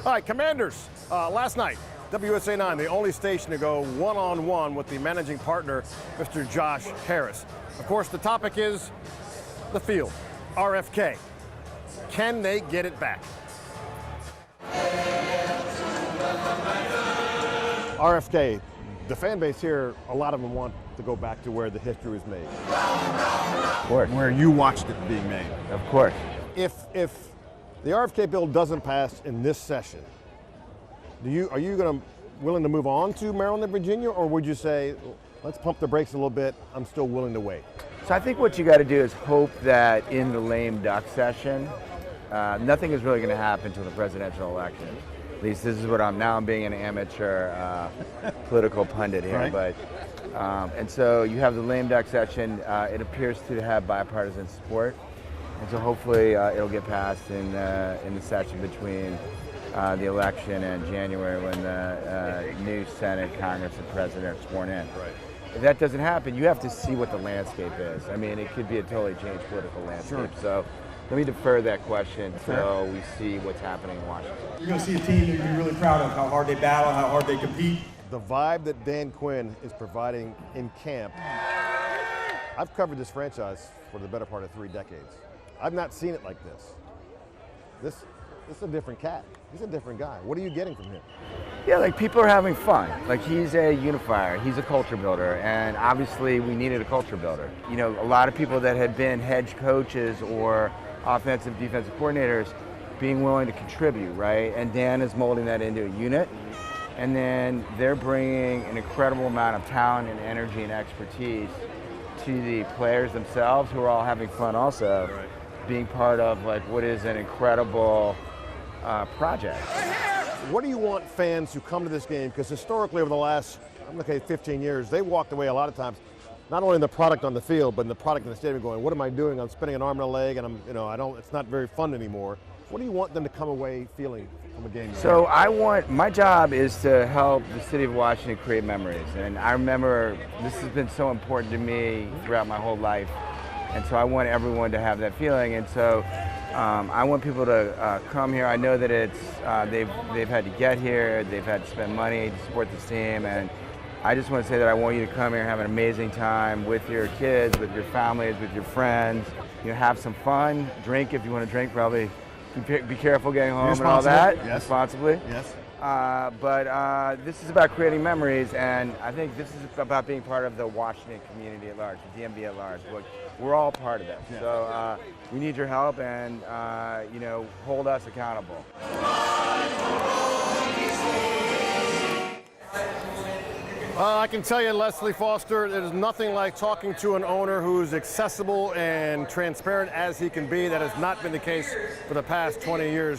All right, Commanders, last night, WSA 9, the only station to go one-on-one with the managing partner, Mr. Josh Harris. Of course, the topic is the field, RFK. Can they get it back? RFK, the fan base here, a lot of them want to go back to where the history was made. Of course. Where you watched it being made. Of course. If the RFK bill doesn't pass in this session, are you willing to move on to Maryland and Virginia, or would you say, let's pump the brakes a little bit, I'm still willing to wait? So I think what you got to do is hope that in the lame duck session, nothing is really going to happen until the presidential election. At least this is what I'm being an amateur political pundit here. Right. But and so you have the lame duck session. It appears to have bipartisan support, and so hopefully it'll get passed in the session between the election and January, when the new Senate, Congress, and President are sworn in. Right. If that doesn't happen, you have to see what the landscape is. I mean, it could be a totally changed political landscape. Sure. So let me defer that question until we see what's happening in Washington. You're going to see a team that you're really proud of, how hard they battle, how hard they compete. The vibe that Dan Quinn is providing in camp, I've covered this franchise for the better part of 3 decades. I've not seen it like this. This is a different cat. He's a different guy. What are you getting from him? Yeah, like people are having fun. Like he's a unifier, he's a culture builder, and obviously we needed a culture builder. You know, a lot of people that had been head coaches or offensive, defensive coordinators being willing to contribute, right? And Dan is molding that into a unit. And then they're bringing an incredible amount of talent and energy and expertise to the players themselves, who are all having fun also, Right. being part of like what is an incredible project. What do you want fans who come to this game, because historically over the last, I'm looking at 15 years, they walked away a lot of times, not only in the product on the field, but in the product in the stadium, going, what am I doing? I'm spinning an arm and a leg, and it's not very fun anymore. What do you want them to come away feeling from a game? So my job is to help the city of Washington create memories. And I remember this has been so important to me throughout my whole life. And so I want everyone to have that feeling. And so I want people to come here. I know that it's they've had to get here, they've had to spend money to support this team, and I just want to say that I want you to come here and have an amazing time with your kids, with your families, with your friends. You know, have some fun, drink if you want to drink, probably be careful getting home and all that. Yes. Responsibly. Yes. But this is about creating memories, and I think this is about being part of the Washington community at large, the DMV at large. We're all part of that. Yeah. So we need your help, and hold us accountable. I can tell you, Leslie Foster, there's nothing like talking to an owner who's accessible and transparent as he can be. That has not been the case for the past 20 years.